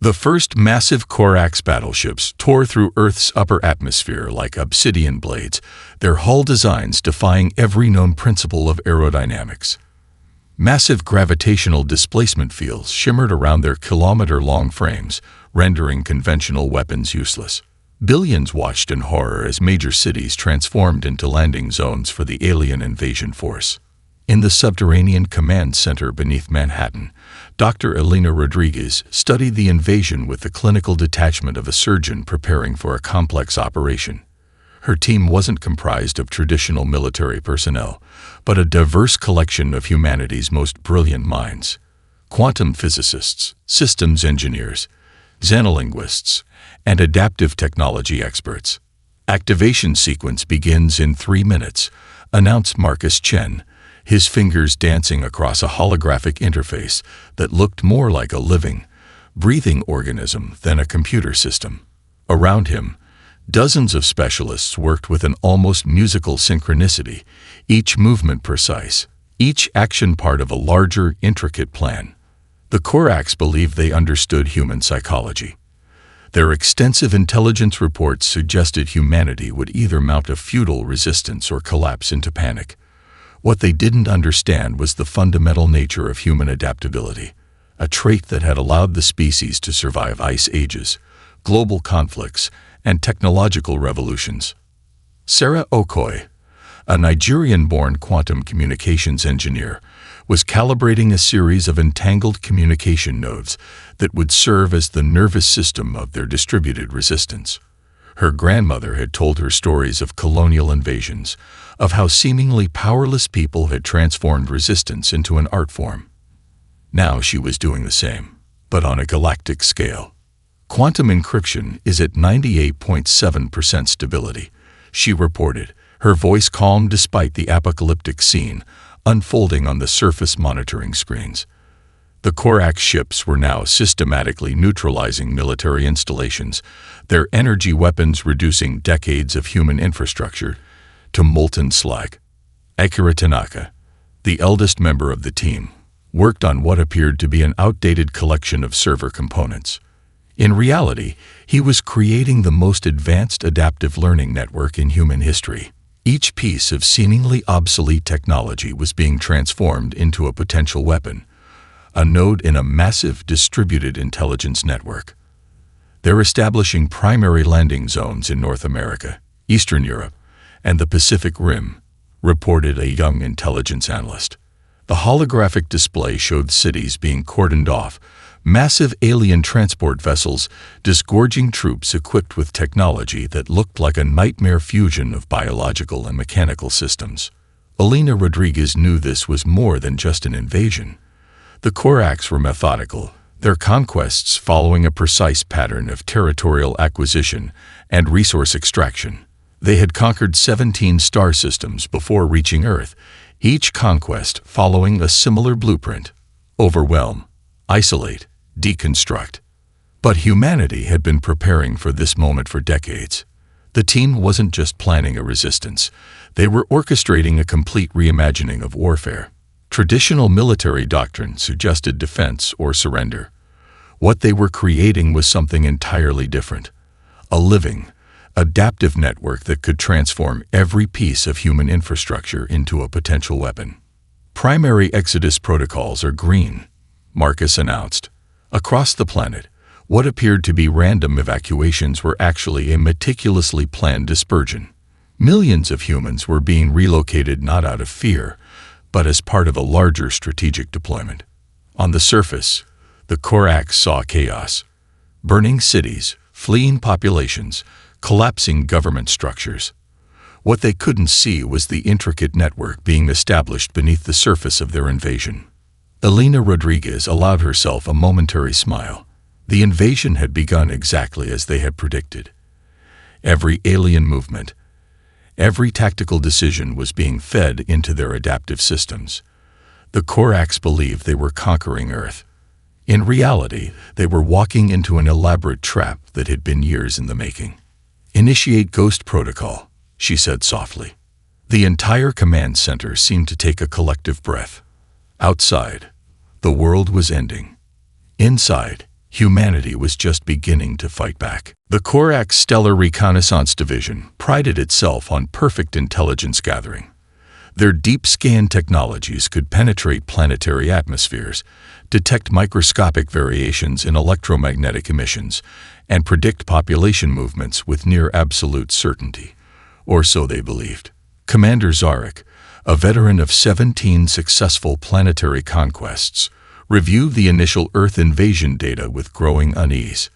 The first massive Orcs battleships tore through Earth's upper atmosphere like obsidian blades, their hull designs defying every known principle of aerodynamics. Massive gravitational displacement fields shimmered around their kilometer-long frames, rendering conventional weapons useless. Billions watched in horror as major cities transformed into landing zones for the alien invasion force. In the subterranean command center beneath Manhattan, Dr. Elena Rodriguez studied the invasion with the clinical detachment of a surgeon preparing for a complex operation. Her team wasn't comprised of traditional military personnel, but a diverse collection of humanity's most brilliant minds. Quantum physicists, systems engineers, xenolinguists, and adaptive technology experts. Activation sequence begins in 3 minutes, announced Marcus Chen, his fingers dancing across a holographic interface that looked more like a living, breathing organism than a computer system. Around him, dozens of specialists worked with an almost musical synchronicity, each movement precise, each action part of a larger, intricate plan. The Orcs believed they understood human psychology. Their extensive intelligence reports suggested humanity would either mount a futile resistance or collapse into panic. What they didn't understand was the fundamental nature of human adaptability, a trait that had allowed the species to survive ice ages, global conflicts, and technological revolutions. Sarah Okoye, a Nigerian-born quantum communications engineer, was calibrating a series of entangled communication nodes that would serve as the nervous system of their distributed resistance. Her grandmother had told her stories of colonial invasions, of how seemingly powerless people had transformed resistance into an art form. Now she was doing the same, but on a galactic scale. Quantum encryption is at 98.7% stability, she reported, her voice calm despite the apocalyptic scene unfolding on the surface monitoring screens. The Orcs ships were now systematically neutralizing military installations, their energy weapons reducing decades of human infrastructure to molten slag. Akira Tanaka, the eldest member of the team, worked on what appeared to be an outdated collection of server components. In reality, he was creating the most advanced adaptive learning network in human history. Each piece of seemingly obsolete technology was being transformed into a potential weapon, a node in a massive distributed intelligence network. They're establishing primary landing zones in North America, Eastern Europe, and the Pacific Rim, reported a young intelligence analyst. The holographic display showed cities being cordoned off, massive alien transport vessels disgorging troops equipped with technology that looked like a nightmare fusion of biological and mechanical systems. Elena Rodriguez knew this was more than just an invasion. The Orcs were methodical, their conquests following a precise pattern of territorial acquisition and resource extraction. They had conquered 17 star systems before reaching Earth, each conquest following a similar blueprint: overwhelm, isolate, deconstruct. But humanity had been preparing for this moment for decades. The team wasn't just planning a resistance, they were orchestrating a complete reimagining of warfare. Traditional military doctrine suggested defense or surrender. What they were creating was something entirely different: a living, adaptive network that could transform every piece of human infrastructure into a potential weapon. Primary exodus protocols are green, Marcus announced. Across the planet, what appeared to be random evacuations were actually a meticulously planned dispersion. Millions of humans were being relocated not out of fear, but as part of a larger strategic deployment. On the surface, the Orcs saw chaos: burning cities, fleeing populations, collapsing government structures. What they couldn't see was the intricate network being established beneath the surface of their invasion. Elena Rodriguez allowed herself a momentary smile. The invasion had begun exactly as they had predicted. Every alien movement, every tactical decision was being fed into their adaptive systems. The Orcs believed they were conquering Earth. In reality, they were walking into an elaborate trap that had been years in the making. "Initiate Ghost Protocol," she said softly. The entire command center seemed to take a collective breath. Outside, the world was ending. Inside, Humanity was just beginning to fight back. The Orcs Stellar Reconnaissance Division prided itself on perfect intelligence gathering. Their deep scan technologies could penetrate planetary atmospheres, detect microscopic variations in electromagnetic emissions, and predict population movements with near absolute certainty. Or so they believed. Commander Zarek, a veteran of 17 successful planetary conquests, reviewed the initial Earth invasion data with growing unease.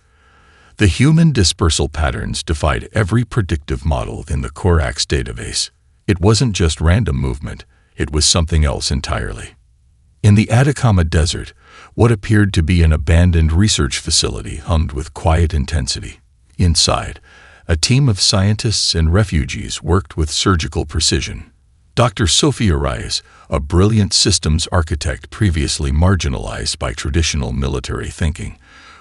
The human dispersal patterns defied every predictive model in the Orcs database. It wasn't just random movement, it was something else entirely. In the Atacama Desert, what appeared to be an abandoned research facility hummed with quiet intensity. Inside, a team of scientists and refugees worked with surgical precision. Dr. Sophia Reyes, a brilliant systems architect previously marginalized by traditional military thinking,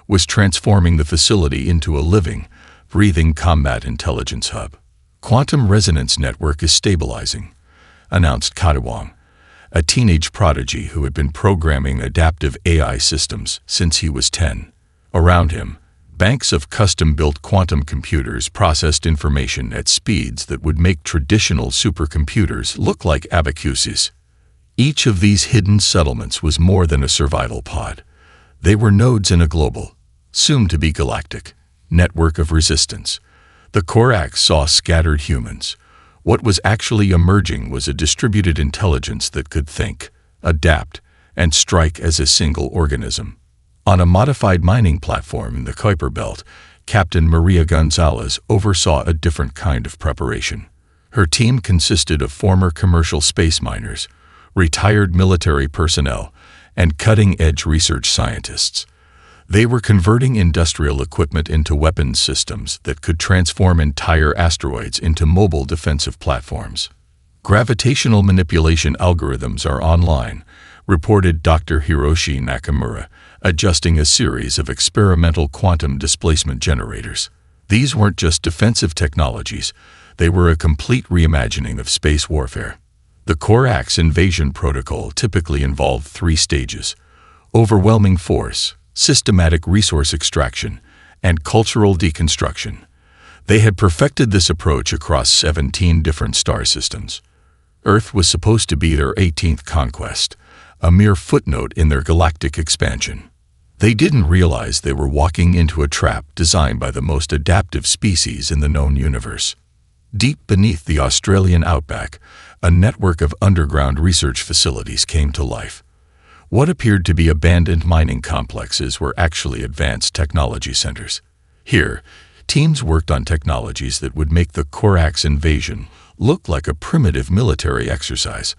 was transforming the facility into a living, breathing combat intelligence hub. Quantum resonance network is stabilizing, announced Katawang, a teenage prodigy who had been programming adaptive AI systems since he was 10. Around him, banks of custom-built quantum computers processed information at speeds that would make traditional supercomputers look like abacuses. Each of these hidden settlements was more than a survival pod. They were nodes in a global, soon-to-be galactic, network of resistance. The Orcs saw scattered humans. What was actually emerging was a distributed intelligence that could think, adapt, and strike as a single organism. On a modified mining platform in the Kuiper Belt, Captain Maria Gonzalez oversaw a different kind of preparation. Her team consisted of former commercial space miners, retired military personnel, and cutting-edge research scientists. They were converting industrial equipment into weapons systems that could transform entire asteroids into mobile defensive platforms. Gravitational manipulation algorithms are online, reported Dr. Hiroshi Nakamura, adjusting a series of experimental quantum displacement generators. These weren't just defensive technologies, they were a complete reimagining of space warfare. The Orcs invasion protocol typically involved 3 stages: overwhelming force, systematic resource extraction, and cultural deconstruction. They had perfected this approach across 17 different star systems. Earth was supposed to be their 18th conquest, a mere footnote in their galactic expansion. They didn't realize they were walking into a trap designed by the most adaptive species in the known universe. Deep beneath the Australian outback, a network of underground research facilities came to life. What appeared to be abandoned mining complexes were actually advanced technology centers. Here, teams worked on technologies that would make the Orcs invasion look like a primitive military exercise.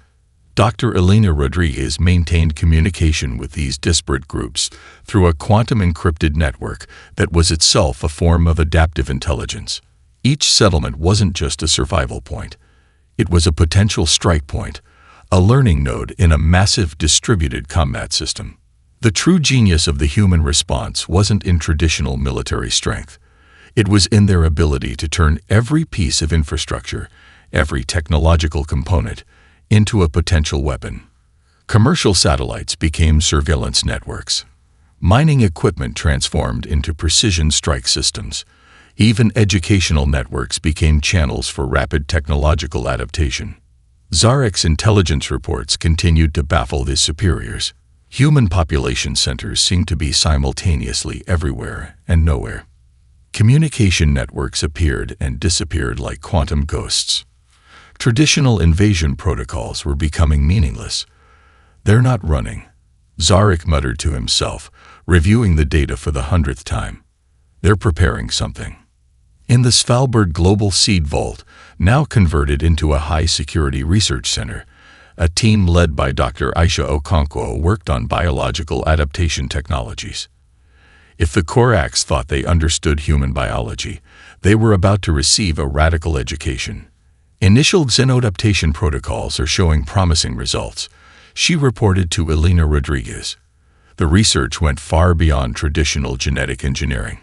Dr. Elena Rodriguez maintained communication with these disparate groups through a quantum-encrypted network that was itself a form of adaptive intelligence. Each settlement wasn't just a survival point. It was a potential strike point, a learning node in a massive distributed combat system. The true genius of the human response wasn't in traditional military strength. It was in their ability to turn every piece of infrastructure, every technological component, into a potential weapon. Commercial satellites became surveillance networks. Mining equipment transformed into precision strike systems. Even educational networks became channels for rapid technological adaptation. Zarek's intelligence reports continued to baffle his superiors. Human population centers seemed to be simultaneously everywhere and nowhere. Communication networks appeared and disappeared like quantum ghosts. Traditional invasion protocols were becoming meaningless. "They're not running," Zarek muttered to himself, reviewing the data for the 100th time. "They're preparing something." In the Svalbard Global Seed Vault, now converted into a high-security research center, a team led by Dr. Aisha Okonkwo worked on biological adaptation technologies. If the Orcs thought they understood human biology, they were about to receive a radical education. Initial xenodaptation protocols are showing promising results, she reported to Elena Rodriguez. The research went far beyond traditional genetic engineering.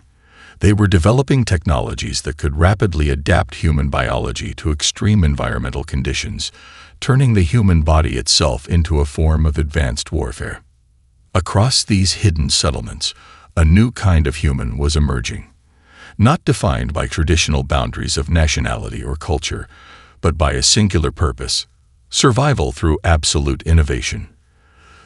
They were developing technologies that could rapidly adapt human biology to extreme environmental conditions, turning the human body itself into a form of advanced warfare. Across these hidden settlements, A new kind of human was emerging, not defined by traditional boundaries of nationality or culture, but by a singular purpose: survival through absolute innovation.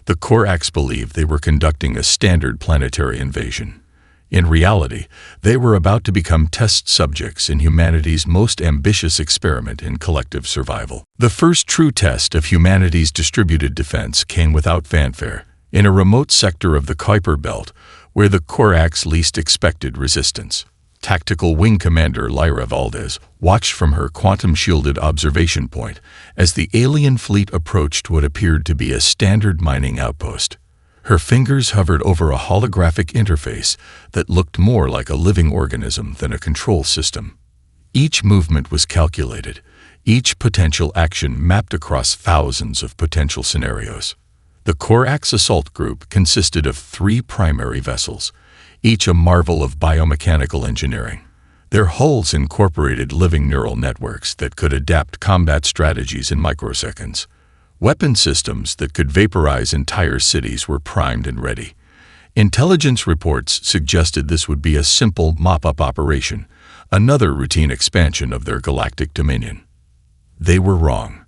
The Koraks believed they were conducting a standard planetary invasion. In reality, they were about to become test subjects in humanity's most ambitious experiment in collective survival. The first true test of humanity's distributed defense came without fanfare, in a remote sector of the Kuiper Belt, where the Koraks least expected resistance. Tactical Wing Commander Lyra Valdez watched from her quantum-shielded observation point as the alien fleet approached what appeared to be a standard mining outpost. Her fingers hovered over a holographic interface that looked more like a living organism than a control system. Each movement was calculated, each potential action mapped across thousands of potential scenarios. The Koraks assault group consisted of 3 primary vessels, each a marvel of biomechanical engineering. Their hulls incorporated living neural networks that could adapt combat strategies in microseconds. Weapon systems that could vaporize entire cities were primed and ready. Intelligence reports suggested this would be a simple mop-up operation, another routine expansion of their galactic dominion. They were wrong.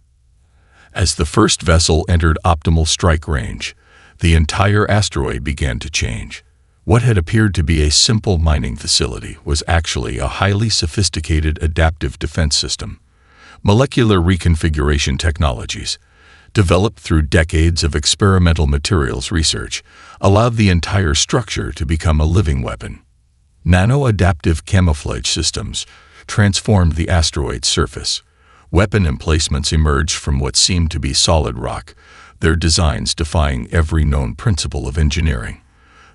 As the first vessel entered optimal strike range, the entire asteroid began to change. What had appeared to be a simple mining facility was actually a highly sophisticated adaptive defense system. Molecular reconfiguration technologies, developed through decades of experimental materials research, allowed the entire structure to become a living weapon. Nano-adaptive camouflage systems transformed the asteroid's surface. Weapon emplacements emerged from what seemed to be solid rock, their designs defying every known principle of engineering.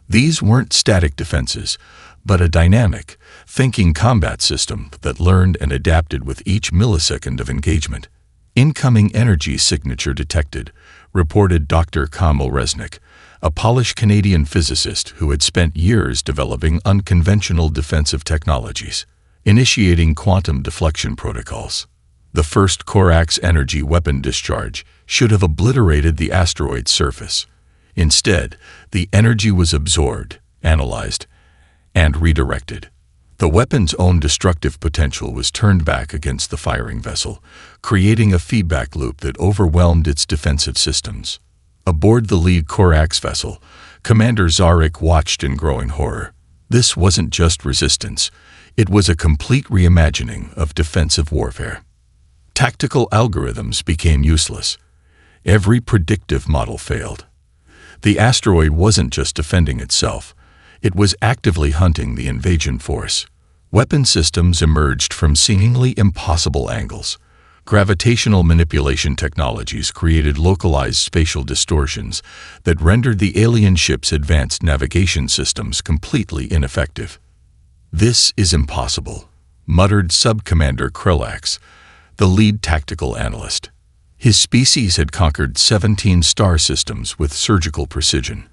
These weren't static defenses, but a dynamic, thinking combat system that learned and adapted with each millisecond of engagement. Incoming energy signature detected, reported Dr. Kamal Resnick, a Polish Canadian physicist who had spent years developing unconventional defensive technologies, initiating quantum deflection protocols. The first Koraks energy weapon discharge should have obliterated the asteroid's surface. Instead, the energy was absorbed, analyzed, and redirected. The weapon's own destructive potential was turned back against the firing vessel, creating a feedback loop that overwhelmed its defensive systems. Aboard the lead Koraks vessel, Commander Zarek watched in growing horror. This wasn't just resistance, it was a complete reimagining of defensive warfare. Tactical algorithms became useless. Every predictive model failed. The asteroid wasn't just defending itself, it was actively hunting the invasion force. Weapon systems emerged from seemingly impossible angles. Gravitational manipulation technologies created localized spatial distortions that rendered the alien ship's advanced navigation systems completely ineffective. "This is impossible," muttered Sub-Commander Krillax, the lead tactical analyst. His species had conquered 17 star systems with surgical precision.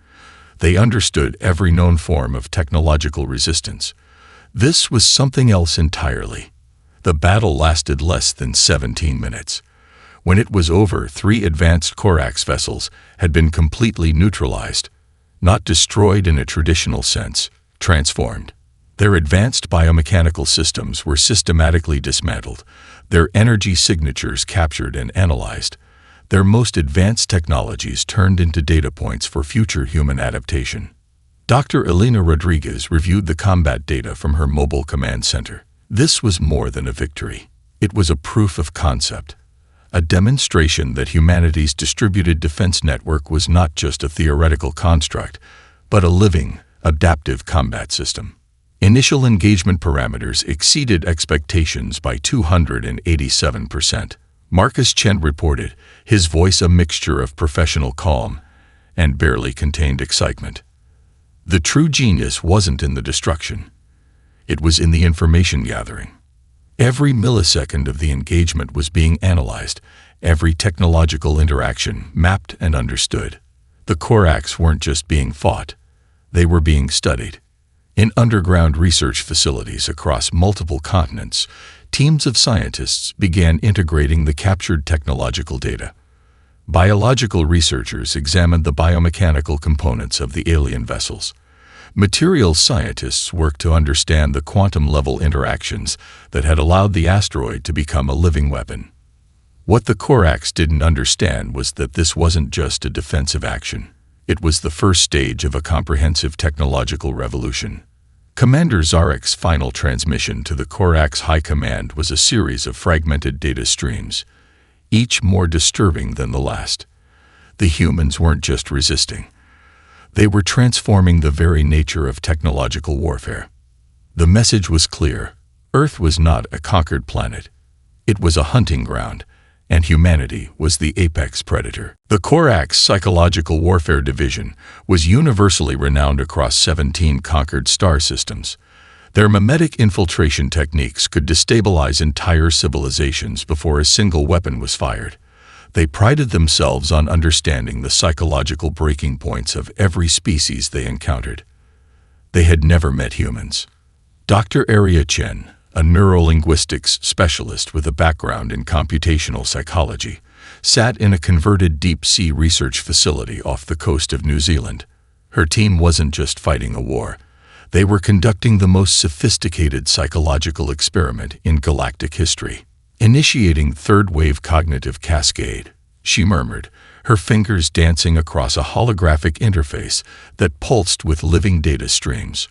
They understood every known form of technological resistance. This was something else entirely. The battle lasted less than 17 minutes. When it was over, 3 advanced Koraks vessels had been completely neutralized, not destroyed in a traditional sense, transformed. Their advanced biomechanical systems were systematically dismantled, their energy signatures captured and analyzed, their most advanced technologies turned into data points for future human adaptation. Dr. Elena Rodriguez reviewed the combat data from her mobile command center. This was more than a victory. It was a proof of concept, a demonstration that humanity's distributed defense network was not just a theoretical construct, but a living, adaptive combat system. Initial engagement parameters exceeded expectations by 287%. Marcus Chen reported, his voice a mixture of professional calm and barely contained excitement. The true genius wasn't in the destruction. It was in the information gathering. Every millisecond of the engagement was being analyzed, every technological interaction mapped and understood. The Koraks weren't just being fought, they were being studied. In underground research facilities across multiple continents, teams of scientists began integrating the captured technological data. Biological researchers examined the biomechanical components of the alien vessels. Materials scientists worked to understand the quantum-level interactions that had allowed the asteroid to become a living weapon. What the Orcs didn't understand was that this wasn't just a defensive action. It was the first stage of a comprehensive technological revolution. Commander Zarek's final transmission to the Orcs High Command was a series of fragmented data streams, each more disturbing than the last. The humans weren't just resisting. They were transforming the very nature of technological warfare. The message was clear. Earth was not a conquered planet. It was a hunting ground, and humanity was the apex predator. The Orcs Psychological Warfare Division was universally renowned across 17 conquered star systems. Their mimetic infiltration techniques could destabilize entire civilizations before a single weapon was fired. They prided themselves on understanding the psychological breaking points of every species they encountered. They had never met humans. Dr. Arya Chen, a neurolinguistics specialist with a background in computational psychology, sat in a converted deep-sea research facility off the coast of New Zealand. Her team wasn't just fighting a war. They were conducting the most sophisticated psychological experiment in galactic history. Initiating third-wave cognitive cascade, she murmured, her fingers dancing across a holographic interface that pulsed with living data streams.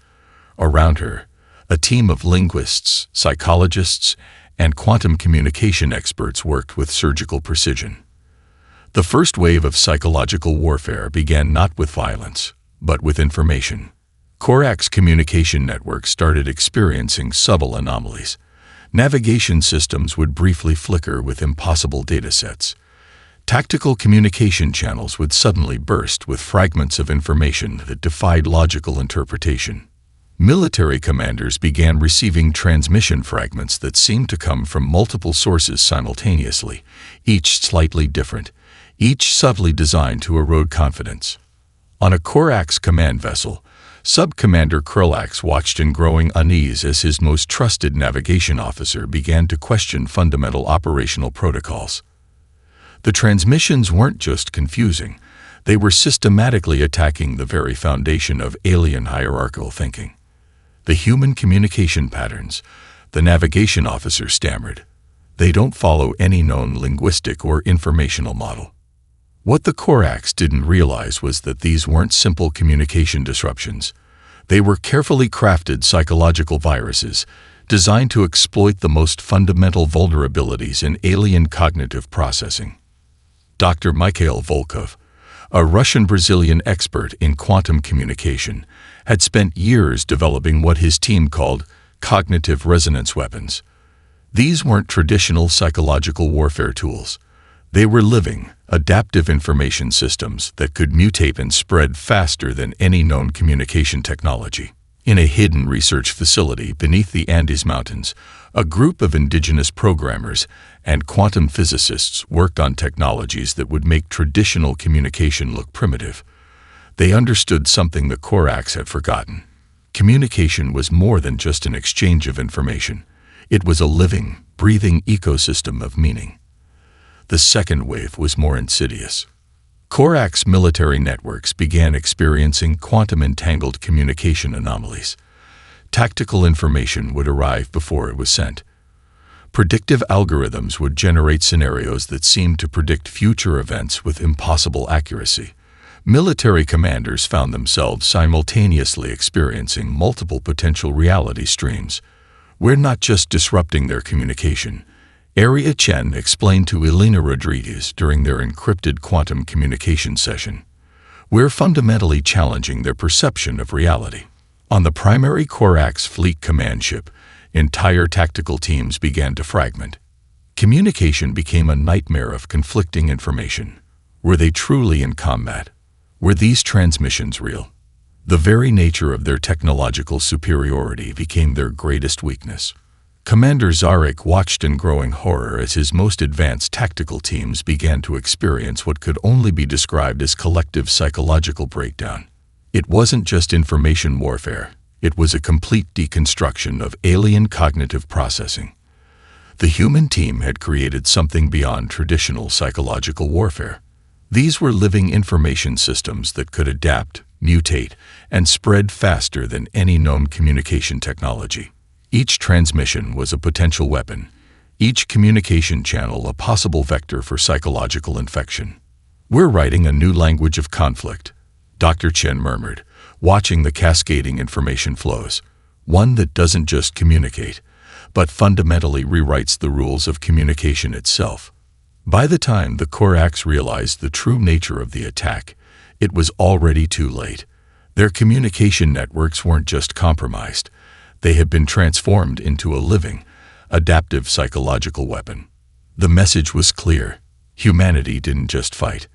Around her, a team of linguists, psychologists, and quantum communication experts worked with surgical precision. The first wave of psychological warfare began not with violence, but with information. Orcs communication networks started experiencing subtle anomalies. Navigation systems would briefly flicker with impossible datasets. Tactical communication channels would suddenly burst with fragments of information that defied logical interpretation. Military commanders began receiving transmission fragments that seemed to come from multiple sources simultaneously, each slightly different, each subtly designed to erode confidence. On a Orcs command vessel, Sub-Commander Krulax watched in growing unease as his most trusted navigation officer began to question fundamental operational protocols. The transmissions weren't just confusing, they were systematically attacking the very foundation of alien hierarchical thinking. The human communication patterns, the navigation officer stammered. They don't follow any known linguistic or informational model. What the Orcs didn't realize was that these weren't simple communication disruptions. They were carefully crafted psychological viruses designed to exploit the most fundamental vulnerabilities in alien cognitive processing. Dr. Mikhail Volkov, a Russian-Brazilian expert in quantum communication, had spent years developing what his team called cognitive resonance weapons. These weren't traditional psychological warfare tools. They were living, adaptive information systems that could mutate and spread faster than any known communication technology. In a hidden research facility beneath the Andes Mountains, a group of indigenous programmers and quantum physicists worked on technologies that would make traditional communication look primitive. They understood something the Orcs had forgotten. Communication was more than just an exchange of information. It was a living, breathing ecosystem of meaning. The second wave was more insidious. Orcs military networks began experiencing quantum-entangled communication anomalies. Tactical information would arrive before it was sent. Predictive algorithms would generate scenarios that seemed to predict future events with impossible accuracy. Military commanders found themselves simultaneously experiencing multiple potential reality streams. We're not just disrupting their communication, Arya Chen explained to Elena Rodriguez during their encrypted quantum communication session. We're fundamentally challenging their perception of reality. On the primary Orcs fleet command ship, entire tactical teams began to fragment. Communication became a nightmare of conflicting information. Were they truly in combat? Were these transmissions real? The very nature of their technological superiority became their greatest weakness. Commander Zarek watched in growing horror as his most advanced tactical teams began to experience what could only be described as collective psychological breakdown. It wasn't just information warfare, it was a complete deconstruction of alien cognitive processing. The human team had created something beyond traditional psychological warfare. These were living information systems that could adapt, mutate, and spread faster than any known communication technology. Each transmission was a potential weapon, each communication channel a possible vector for psychological infection. "We're writing a new language of conflict," Dr. Chen murmured, watching the cascading information flows. "One that doesn't just communicate, but fundamentally rewrites the rules of communication itself." By the time the Orcs realized the true nature of the attack, it was already too late. Their communication networks weren't just compromised. They had been transformed into a living, adaptive psychological weapon. The message was clear. Humanity didn't just fight.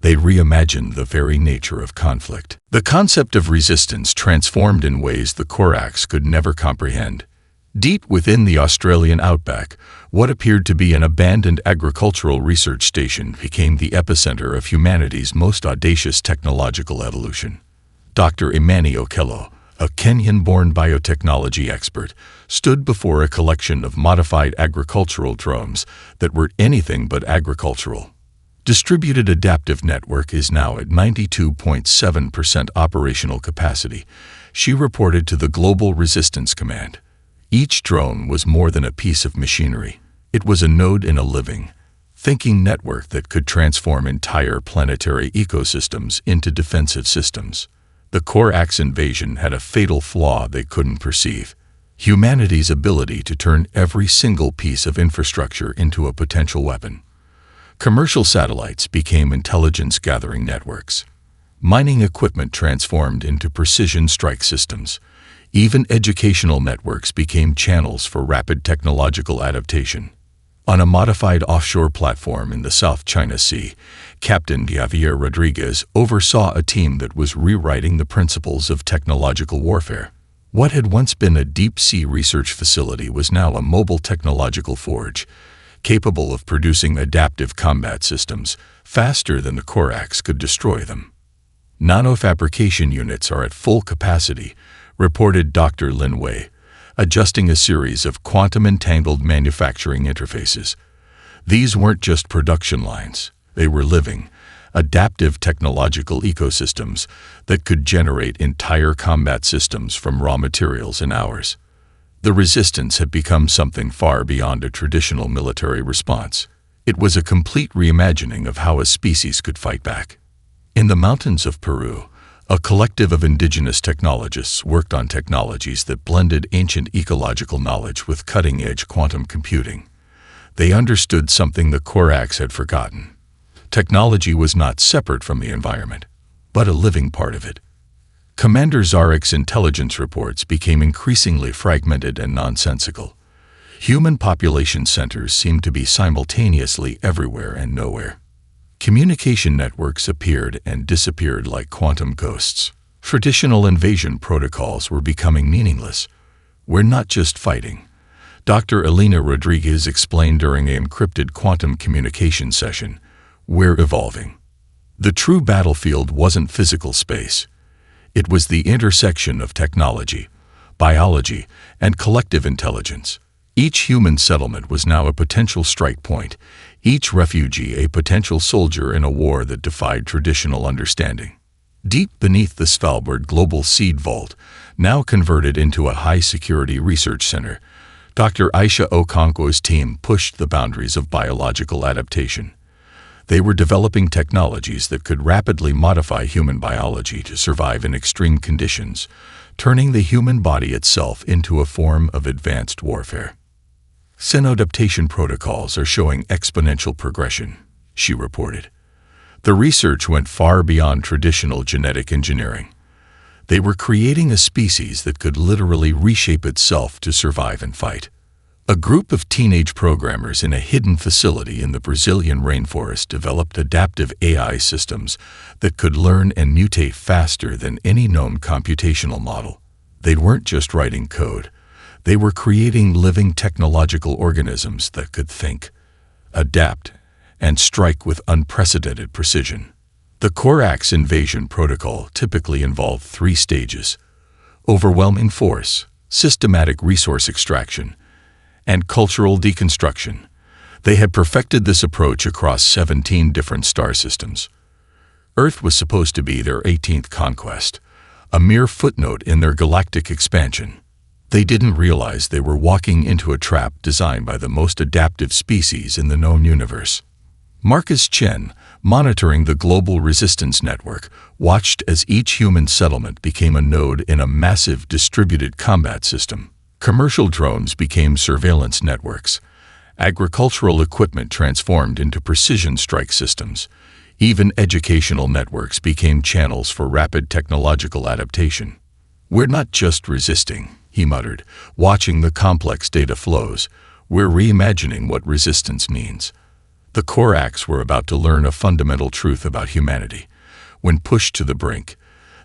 They reimagined the very nature of conflict. The concept of resistance transformed in ways the Orcs could never comprehend. Deep within the Australian outback, what appeared to be an abandoned agricultural research station became the epicenter of humanity's most audacious technological evolution. Dr. Imani Okello, a Kenyan-born biotechnology expert, stood before a collection of modified agricultural drones that were anything but agricultural. Distributed Adaptive Network is now at 92.7% operational capacity, she reported to the Global Resistance Command. Each drone was more than a piece of machinery. It was a node in a living, thinking network that could transform entire planetary ecosystems into defensive systems. The Orcs invasion had a fatal flaw they couldn't perceive: humanity's ability to turn every single piece of infrastructure into a potential weapon. Commercial satellites became intelligence-gathering networks. Mining equipment transformed into precision strike systems. Even educational networks became channels for rapid technological adaptation. On a modified offshore platform in the South China Sea, Captain Javier Rodriguez oversaw a team that was rewriting the principles of technological warfare. What had once been a deep-sea research facility was now a mobile technological forge, capable of producing adaptive combat systems faster than the Orcs could destroy them. Nanofabrication units are at full capacity, reported Dr. Lin Wei, adjusting a series of quantum-entangled manufacturing interfaces. These weren't just production lines. They were living, adaptive technological ecosystems that could generate entire combat systems from raw materials in hours. The resistance had become something far beyond a traditional military response. It was a complete reimagining of how a species could fight back. In the mountains of Peru, a collective of indigenous technologists worked on technologies that blended ancient ecological knowledge with cutting-edge quantum computing. They understood something the Orcs had forgotten. Technology was not separate from the environment, but a living part of it. Commander Zarek's intelligence reports became increasingly fragmented and nonsensical. Human population centers seemed to be simultaneously everywhere and nowhere. Communication networks appeared and disappeared like quantum ghosts. Traditional invasion protocols were becoming meaningless. "We're not just fighting," Dr. Elena Rodriguez explained during an encrypted quantum communication session. "We're evolving." The true battlefield wasn't physical space. It was the intersection of technology, biology, and collective intelligence. Each human settlement was now a potential strike point, each refugee a potential soldier in a war that defied traditional understanding. Deep beneath the Svalbard Global Seed Vault, now converted into a high-security research center, Dr. Aisha Okonkwo's team pushed the boundaries of biological adaptation. They were developing technologies that could rapidly modify human biology to survive in extreme conditions, turning the human body itself into a form of advanced warfare. "Synodaptation protocols are showing exponential progression," she reported. The research went far beyond traditional genetic engineering. They were creating a species that could literally reshape itself to survive and fight. A group of teenage programmers in a hidden facility in the Brazilian rainforest developed adaptive AI systems that could learn and mutate faster than any known computational model. They weren't just writing code. They were creating living technological organisms that could think, adapt, and strike with unprecedented precision. The Orcs invasion protocol typically involved 3 stages: overwhelming force, systematic resource extraction, and cultural deconstruction. They had perfected this approach across 17 different star systems. Earth was supposed to be their 18th conquest, a mere footnote in their galactic expansion. They didn't realize they were walking into a trap designed by the most adaptive species in the known universe. Marcus Chen, monitoring the global resistance network, watched as each human settlement became a node in a massive distributed combat system. Commercial drones became surveillance networks. Agricultural equipment transformed into precision strike systems. Even educational networks became channels for rapid technological adaptation. "We're not just resisting," he muttered, watching the complex data flows. "We're reimagining what resistance means." The Orcs were about to learn a fundamental truth about humanity. When pushed to the brink,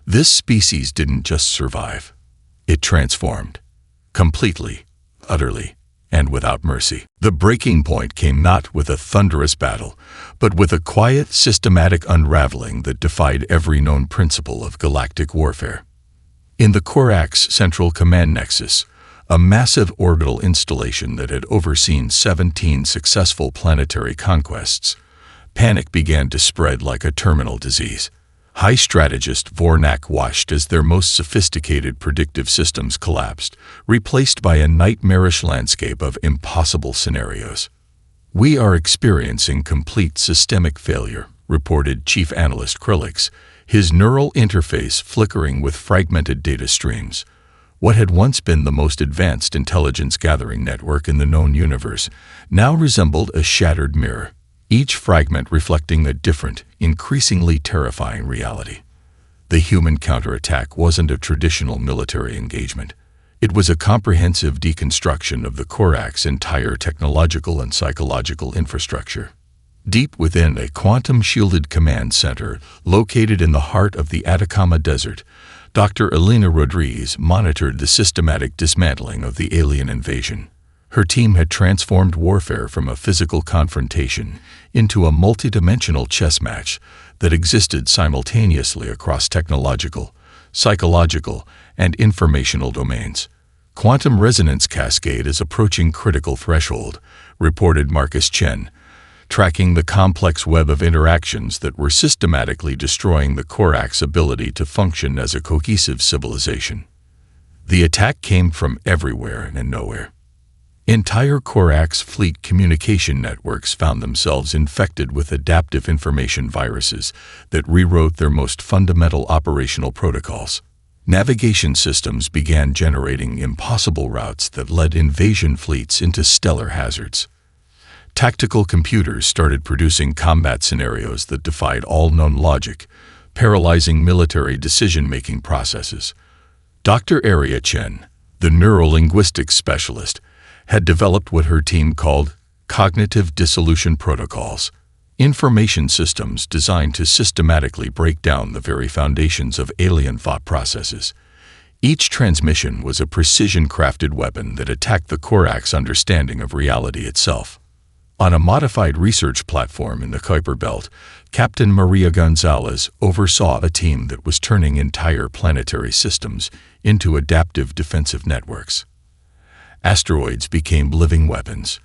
this species didn't just survive. It transformed. Completely, utterly, and without mercy. The breaking point came not with a thunderous battle, but with a quiet, systematic unraveling that defied every known principle of galactic warfare. In the Orcs' central command nexus, a massive orbital installation that had overseen 17 successful planetary conquests, panic began to spread like a terminal disease. High strategist Vornak watched as their most sophisticated predictive systems collapsed, replaced by a nightmarish landscape of impossible scenarios. "We are experiencing complete systemic failure," reported Chief Analyst Krillix, his neural interface flickering with fragmented data streams. What had once been the most advanced intelligence-gathering network in the known universe now resembled a shattered mirror, each fragment reflecting a different, increasingly terrifying reality. The human counterattack wasn't a traditional military engagement. It was a comprehensive deconstruction of the Orcs' entire technological and psychological infrastructure. Deep within a quantum-shielded command center located in the heart of the Atacama Desert, Dr. Elena Rodriguez monitored the systematic dismantling of the alien invasion. Her team had transformed warfare from a physical confrontation into a multidimensional chess match that existed simultaneously across technological, psychological, and informational domains. "Quantum resonance cascade is approaching critical threshold," reported Marcus Chen, tracking the complex web of interactions that were systematically destroying the Orcs' ability to function as a cohesive civilization. The attack came from everywhere and nowhere. Entire Orcs' fleet communication networks found themselves infected with adaptive information viruses that rewrote their most fundamental operational protocols. Navigation systems began generating impossible routes that led invasion fleets into stellar hazards. Tactical computers started producing combat scenarios that defied all known logic, paralyzing military decision-making processes. Dr. Aria Chen, the neurolinguistics specialist, had developed what her team called cognitive dissolution protocols, information systems designed to systematically break down the very foundations of alien thought processes. Each transmission was a precision-crafted weapon that attacked the Orcs' understanding of reality itself. On a modified research platform in the Kuiper Belt, Captain Maria Gonzalez oversaw a team that was turning entire planetary systems into adaptive defensive networks. Asteroids became living weapons.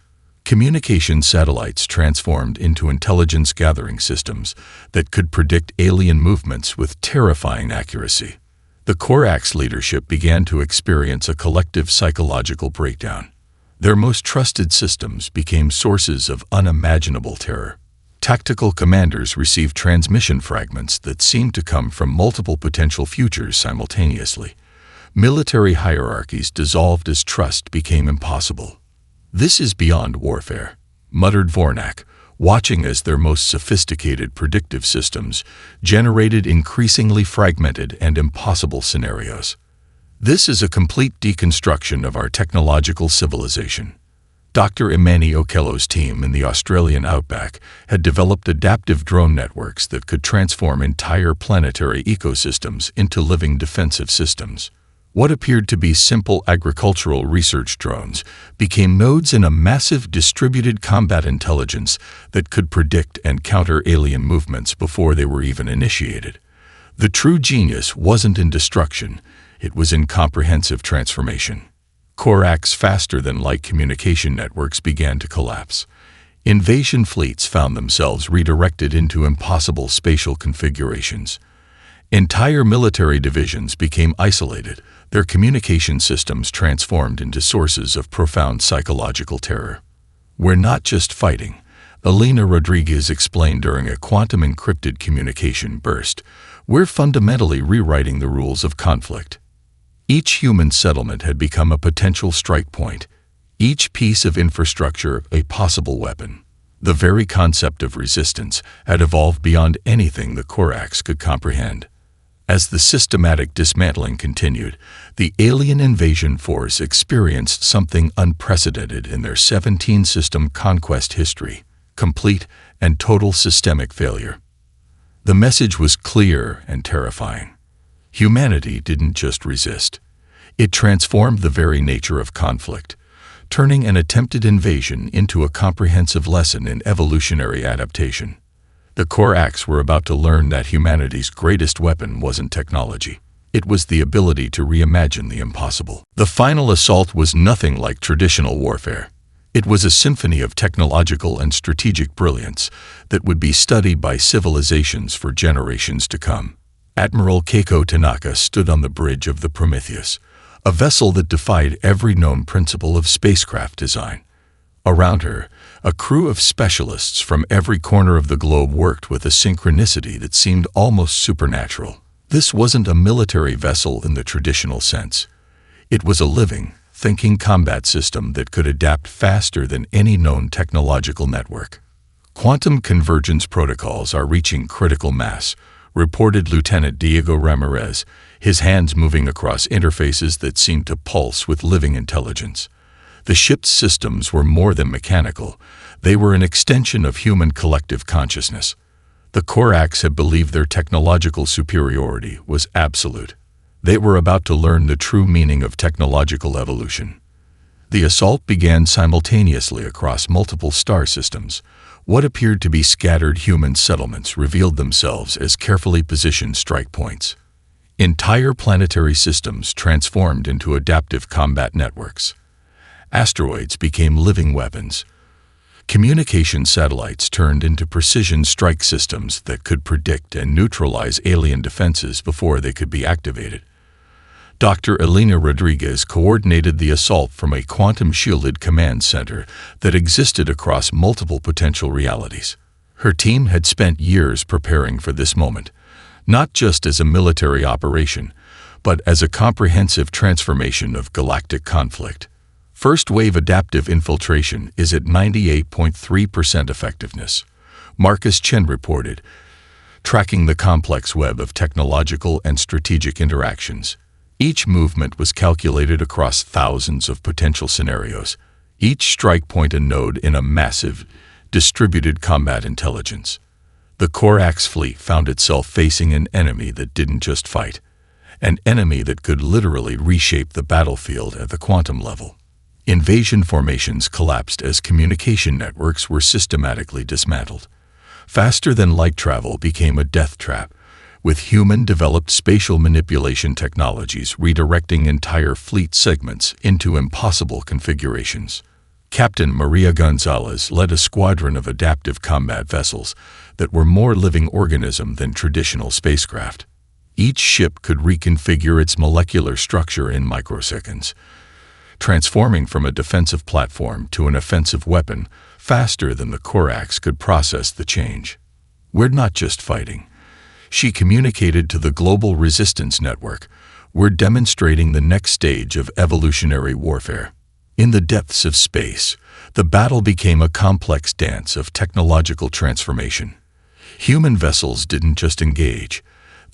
Communication satellites transformed into intelligence-gathering systems that could predict alien movements with terrifying accuracy. The Orcs' leadership began to experience a collective psychological breakdown. Their most trusted systems became sources of unimaginable terror. Tactical commanders received transmission fragments that seemed to come from multiple potential futures simultaneously. Military hierarchies dissolved as trust became impossible. "This is beyond warfare," muttered Vornak, watching as their most sophisticated predictive systems generated increasingly fragmented and impossible scenarios. "This is a complete deconstruction of our technological civilization." Dr. Imani Okello's team in the Australian outback had developed adaptive drone networks that could transform entire planetary ecosystems into living defensive systems. What appeared to be simple agricultural research drones became nodes in a massive distributed combat intelligence that could predict and counter alien movements before they were even initiated. The true genius wasn't in destruction. It was in comprehensive transformation. Orcs' faster-than-light communication networks began to collapse. Invasion fleets found themselves redirected into impossible spatial configurations. Entire military divisions became isolated, their communication systems transformed into sources of profound psychological terror. "We're not just fighting," Elena Rodriguez explained during a quantum-encrypted communication burst. "We're fundamentally rewriting the rules of conflict." Each human settlement had become a potential strike point, each piece of infrastructure a possible weapon. The very concept of resistance had evolved beyond anything the Orcs could comprehend. As the systematic dismantling continued, the alien invasion force experienced something unprecedented in their 17-system conquest history: complete and total systemic failure. The message was clear and terrifying. Humanity didn't just resist. It transformed the very nature of conflict, turning an attempted invasion into a comprehensive lesson in evolutionary adaptation. The Orcs were about to learn that humanity's greatest weapon wasn't technology. It was the ability to reimagine the impossible. The final assault was nothing like traditional warfare. It was a symphony of technological and strategic brilliance that would be studied by civilizations for generations to come. Admiral Keiko Tanaka stood on the bridge of the Prometheus, a vessel that defied every known principle of spacecraft design. Around her, a crew of specialists from every corner of the globe worked with a synchronicity that seemed almost supernatural. This wasn't a military vessel in the traditional sense. It was a living, thinking combat system that could adapt faster than any known technological network. "Quantum convergence protocols are reaching critical mass," reported Lieutenant Diego Ramirez, his hands moving across interfaces that seemed to pulse with living intelligence. The ship's systems were more than mechanical. They were an extension of human collective consciousness. The Orcs had believed their technological superiority was absolute. They were about to learn the true meaning of technological evolution. The assault began simultaneously across multiple star systems. What appeared to be scattered human settlements revealed themselves as carefully positioned strike points. Entire planetary systems transformed into adaptive combat networks. Asteroids became living weapons. Communication satellites turned into precision strike systems that could predict and neutralize alien defenses before they could be activated. Dr. Elena Rodriguez coordinated the assault from a quantum-shielded command center that existed across multiple potential realities. Her team had spent years preparing for this moment, not just as a military operation, but as a comprehensive transformation of galactic conflict. First-wave adaptive infiltration is at 98.3% effectiveness, Marcus Chen reported, tracking the complex web of technological and strategic interactions. Each movement was calculated across thousands of potential scenarios, each strike point a node in a massive, distributed combat intelligence. The Orcs fleet found itself facing an enemy that didn't just fight, an enemy that could literally reshape the battlefield at the quantum level. Invasion formations collapsed as communication networks were systematically dismantled. Faster-than-light travel became a death trap, with human-developed spatial manipulation technologies redirecting entire fleet segments into impossible configurations. Captain Maria Gonzalez led a squadron of adaptive combat vessels that were more living organism than traditional spacecraft. Each ship could reconfigure its molecular structure in microseconds, transforming from a defensive platform to an offensive weapon faster than the Orcs could process the change. "We're not just fighting," she communicated to the Global Resistance Network. "We're demonstrating the next stage of evolutionary warfare." In the depths of space, the battle became a complex dance of technological transformation. Human vessels didn't just engage,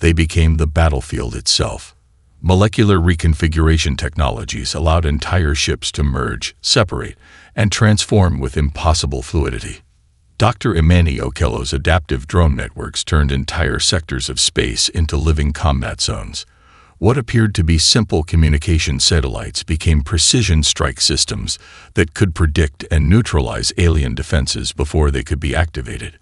they became the battlefield itself. Molecular reconfiguration technologies allowed entire ships to merge, separate, and transform with impossible fluidity. Dr. Imani Okello's adaptive drone networks turned entire sectors of space into living combat zones. What appeared to be simple communication satellites became precision strike systems that could predict and neutralize alien defenses before they could be activated.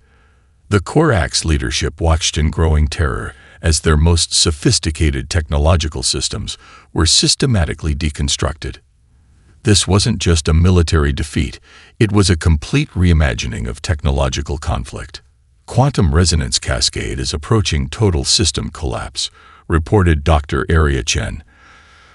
The Orcs leadership watched in growing terror as their most sophisticated technological systems were systematically deconstructed. This wasn't just a military defeat, it was a complete reimagining of technological conflict. Quantum resonance cascade is approaching total system collapse, reported Dr. Arya Chen,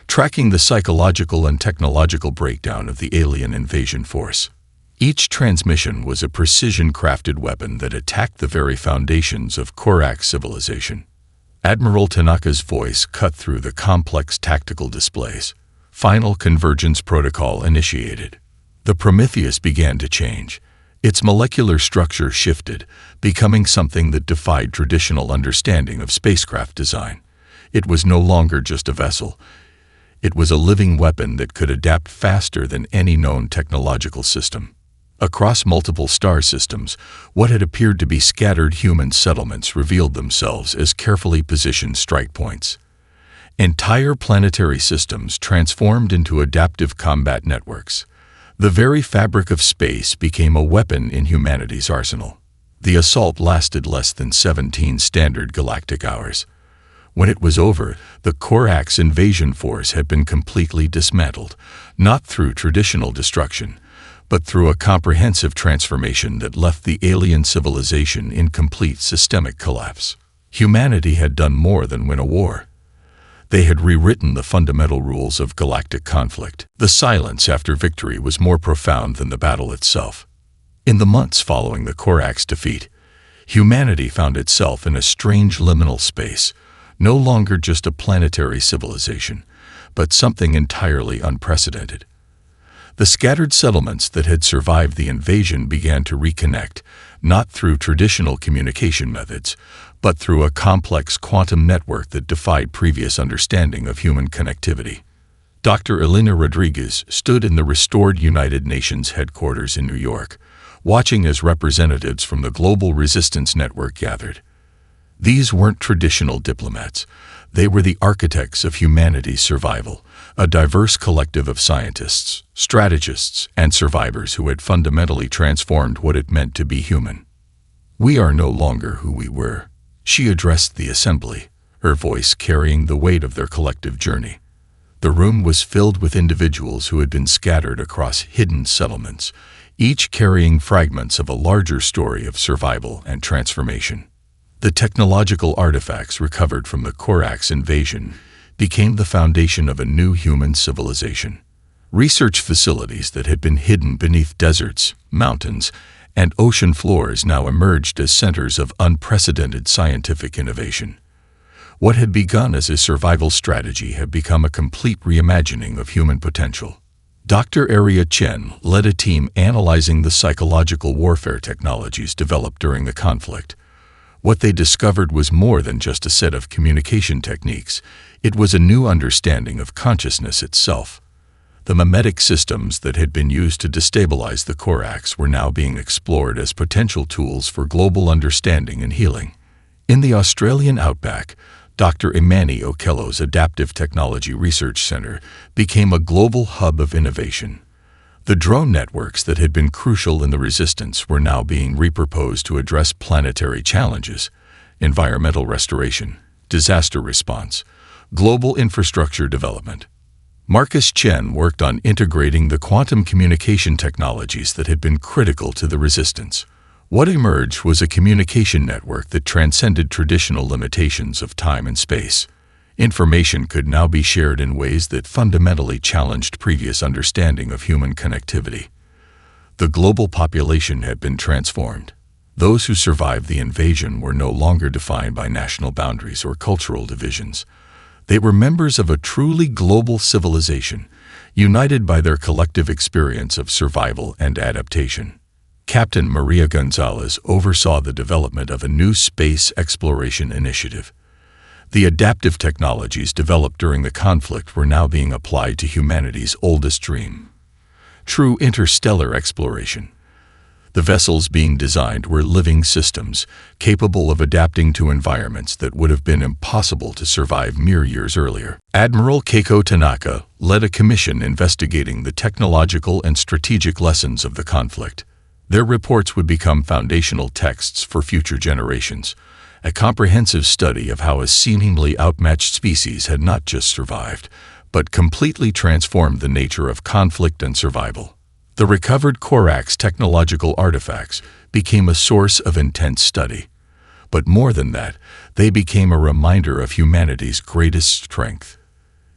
tracking the psychological and technological breakdown of the alien invasion force. Each transmission was a precision-crafted weapon that attacked the very foundations of Korak civilization. Admiral Tanaka's voice cut through the complex tactical displays. Final convergence protocol initiated. The Prometheus began to change. Its molecular structure shifted, becoming something that defied traditional understanding of spacecraft design. It was no longer just a vessel. It was a living weapon that could adapt faster than any known technological system. Across multiple star systems, what had appeared to be scattered human settlements revealed themselves as carefully positioned strike points. Entire planetary systems transformed into adaptive combat networks. The very fabric of space became a weapon in humanity's arsenal. The assault lasted less than 17 standard galactic hours. When it was over, the Korak's invasion force had been completely dismantled, not through traditional destruction, but through a comprehensive transformation that left the alien civilization in complete systemic collapse. Humanity had done more than win a war. They had rewritten the fundamental rules of galactic conflict. The silence after victory was more profound than the battle itself. In the months following the Korak's defeat, humanity found itself in a strange liminal space, no longer just a planetary civilization, but something entirely unprecedented. The scattered settlements that had survived the invasion began to reconnect, not through traditional communication methods, but through a complex quantum network that defied previous understanding of human connectivity. Dr. Elena Rodriguez stood in the restored United Nations headquarters in New York, watching as representatives from the Global Resistance Network gathered. These weren't traditional diplomats. They were the architects of humanity's survival, a diverse collective of scientists, strategists, and survivors who had fundamentally transformed what it meant to be human. "We are no longer who we were," she addressed the assembly, her voice carrying the weight of their collective journey. The room was filled with individuals who had been scattered across hidden settlements, each carrying fragments of a larger story of survival and transformation. The technological artifacts recovered from the Korak's invasion became the foundation of a new human civilization. Research facilities that had been hidden beneath deserts, mountains, and ocean floors now emerged as centers of unprecedented scientific innovation. What had begun as a survival strategy had become a complete reimagining of human potential. Dr. Arya Chen led a team analyzing the psychological warfare technologies developed during the conflict. What they discovered was more than just a set of communication techniques. It was a new understanding of consciousness itself. The mimetic systems that had been used to destabilize the Koraks were now being explored as potential tools for global understanding and healing. In the Australian outback, Dr. Imani Okello's Adaptive Technology Research Center became a global hub of innovation. The drone networks that had been crucial in the resistance were now being repurposed to address planetary challenges: environmental restoration, disaster response, global infrastructure development. Marcus Chen worked on integrating the quantum communication technologies that had been critical to the resistance. What emerged was a communication network that transcended traditional limitations of time and space. Information could now be shared in ways that fundamentally challenged previous understanding of human connectivity. The global population had been transformed. Those who survived the invasion were no longer defined by national boundaries or cultural divisions. They were members of a truly global civilization, united by their collective experience of survival and adaptation. Captain Maria Gonzalez oversaw the development of a new space exploration initiative. The adaptive technologies developed during the conflict were now being applied to humanity's oldest dream: true interstellar exploration. The vessels being designed were living systems, capable of adapting to environments that would have been impossible to survive mere years earlier. Admiral Keiko Tanaka led a commission investigating the technological and strategic lessons of the conflict. Their reports would become foundational texts for future generations, a comprehensive study of how a seemingly outmatched species had not just survived, but completely transformed the nature of conflict and survival. The recovered Orcs technological artifacts became a source of intense study. But more than that, they became a reminder of humanity's greatest strength: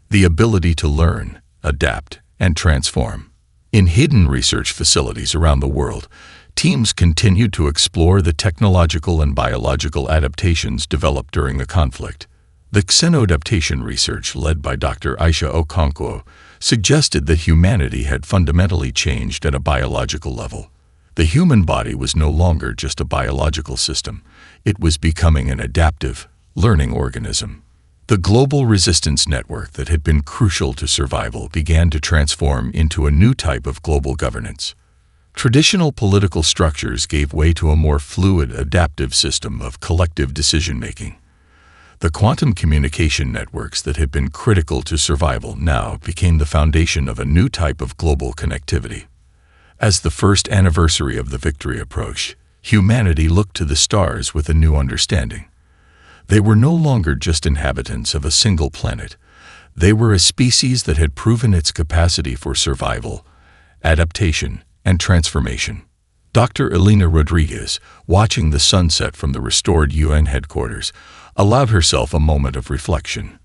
the ability to learn, adapt, and transform. In hidden research facilities around the world, teams continued to explore the technological and biological adaptations developed during the conflict. The xenoadaptation research led by Dr. Aisha Okonkwo suggested that humanity had fundamentally changed at a biological level. The human body was no longer just a biological system. It was becoming an adaptive, learning organism. The global resistance network that had been crucial to survival began to transform into a new type of global governance. Traditional political structures gave way to a more fluid, adaptive system of collective decision-making. The quantum communication networks that had been critical to survival now became the foundation of a new type of global connectivity. As the first anniversary of the victory approached, humanity looked to the stars with a new understanding. They were no longer just inhabitants of a single planet. They were a species that had proven its capacity for survival, adaptation, and transformation. Dr. Elena Rodriguez, watching the sunset from the restored UN headquarters, allowed herself a moment of reflection.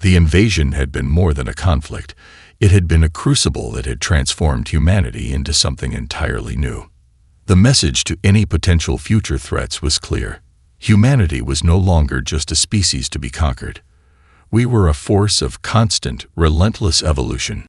The invasion had been more than a conflict. It had been a crucible that had transformed humanity into something entirely new. The message to any potential future threats was clear. Humanity was no longer just a species to be conquered. We were a force of constant, relentless evolution.